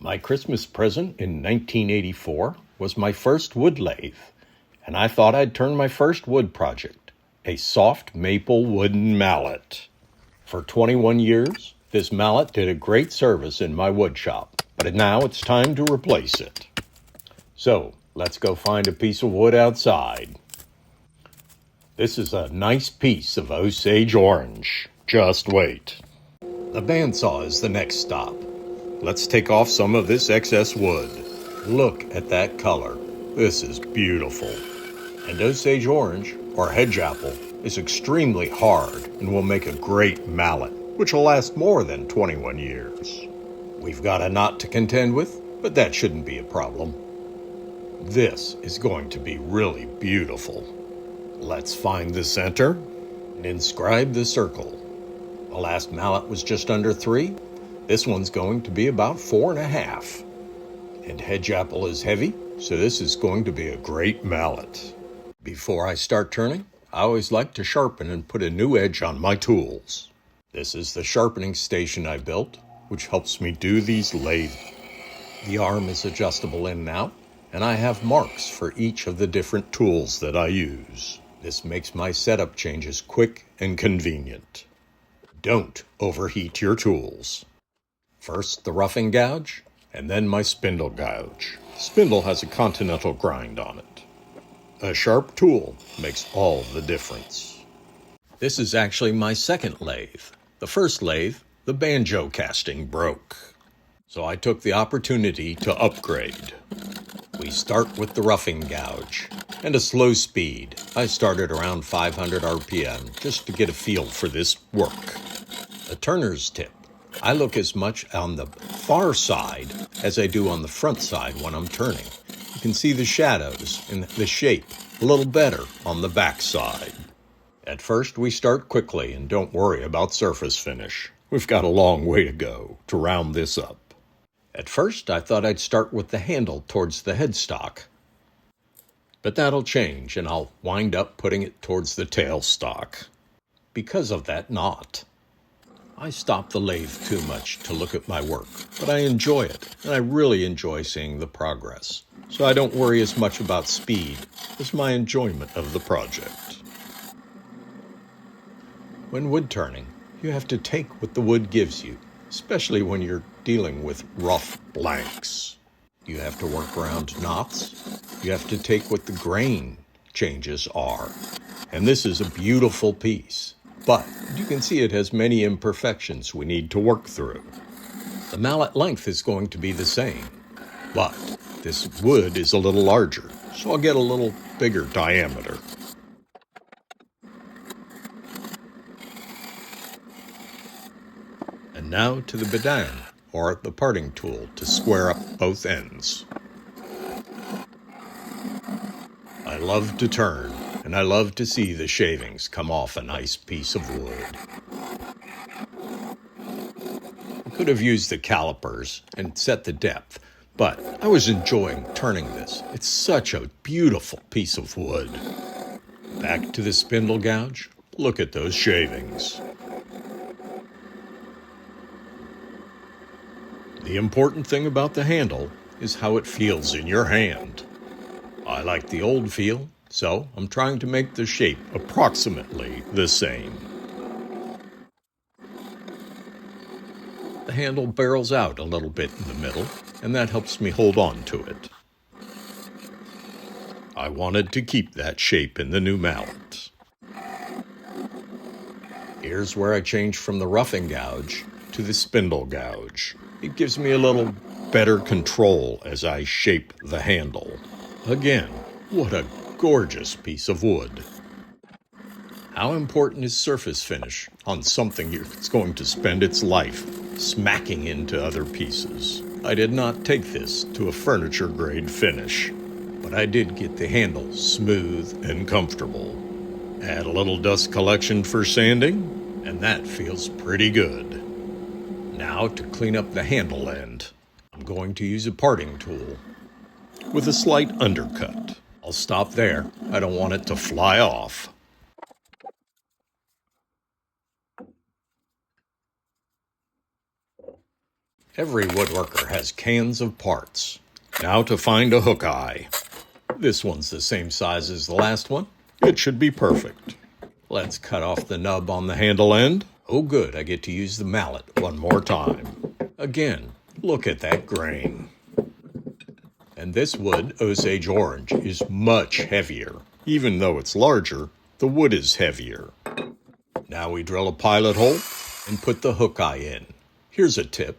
My Christmas present in 1984 was my first wood lathe, and I thought I'd turn my first wood project, a soft maple wooden mallet. For 21 years, this mallet did a great service in my woodshop, but now it's time to replace it. So, let's go find a piece of wood outside. This is a nice piece of Osage Orange. Just wait. The bandsaw is the next stop. Let's take off some of this excess wood. Look at that color. This is beautiful. And Osage Orange, or Hedge Apple, is extremely hard and will make a great mallet, which will last more than 21 years. We've got a knot to contend with, but that shouldn't be a problem. This is going to be really beautiful. Let's find the center and inscribe the circle. The last mallet was just under 3. This one's going to be about 4.5. And Hedge Apple is heavy, so this is going to be a great mallet. Before I start turning, I always like to sharpen and put a new edge on my tools. This is the sharpening station I built, which helps me do these lathes. The arm is adjustable in and out, and I have marks for each of the different tools that I use. This makes my setup changes quick and convenient. Don't overheat your tools. First the roughing gouge, and then my spindle gouge. Spindle has a continental grind on it. A sharp tool makes all the difference. This is actually my second lathe. The first lathe, the banjo casting, broke. So I took the opportunity to upgrade. We start with the roughing gouge and a slow speed. I started around 500 RPM just to get a feel for this work. A turner's tip. I look as much on the far side as I do on the front side when I'm turning. You can see the shadows and the shape a little better on the back side. At first we start quickly and don't worry about surface finish. We've got a long way to go to round this up. At first I thought I'd start with the handle towards the headstock. But that'll change and I'll wind up putting it towards the tailstock because of that knot. I stop the lathe too much to look at my work, but I enjoy it, and I really enjoy seeing the progress. So I don't worry as much about speed as my enjoyment of the project. When wood turning, you have to take what the wood gives you, especially when you're dealing with rough blanks. You have to work around knots. You have to take what the grain changes are. And this is a beautiful piece. But you can see it has many imperfections we need to work through. The mallet length is going to be the same, but this wood is a little larger, so I'll get a little bigger diameter. And now to the bedin, or the parting tool, to square up both ends. I love to turn. And I love to see the shavings come off a nice piece of wood. I could have used the calipers and set the depth, but I was enjoying turning this. It's such a beautiful piece of wood. Back to the spindle gouge. Look at those shavings. The important thing about the handle is how it feels in your hand. I like the old feel. So I'm trying to make the shape approximately the same. The handle barrels out a little bit in the middle, and that helps me hold on to it. I wanted to keep that shape in the new mallet. Here's where I change from the roughing gouge to the spindle gouge. It gives me a little better control as I shape the handle. Again, what a gorgeous piece of wood. How important is surface finish on something that's going to spend its life smacking into other pieces? I did not take this to a furniture grade finish, but I did get the handle smooth and comfortable. Add a little dust collection for sanding, and that feels pretty good. Now to clean up the handle end, I'm going to use a parting tool with a slight undercut. I'll stop there. I don't want it to fly off. Every woodworker has cans of parts. Now to find a hook eye. This one's the same size as the last one. It should be perfect. Let's cut off the nub on the handle end. Oh good, I get to use the mallet one more time. Again, look at that grain. And this wood, Osage Orange, is much heavier. Even though it's larger, the wood is heavier. Now we drill a pilot hole and put the hook eye in. Here's a tip.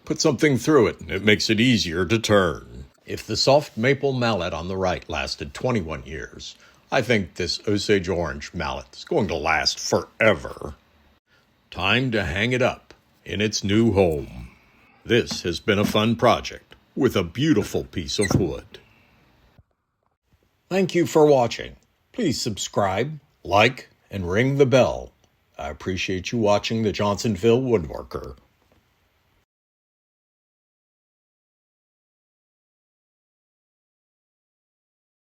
Put something through it and it makes it easier to turn. If the soft maple mallet on the right lasted 21 years, I think this Osage Orange mallet is going to last forever. Time to hang it up in its new home. This has been a fun project with a beautiful piece of wood. Thank you for watching. Please subscribe, like, and ring the bell. I appreciate you watching the Johnsonville Woodworker.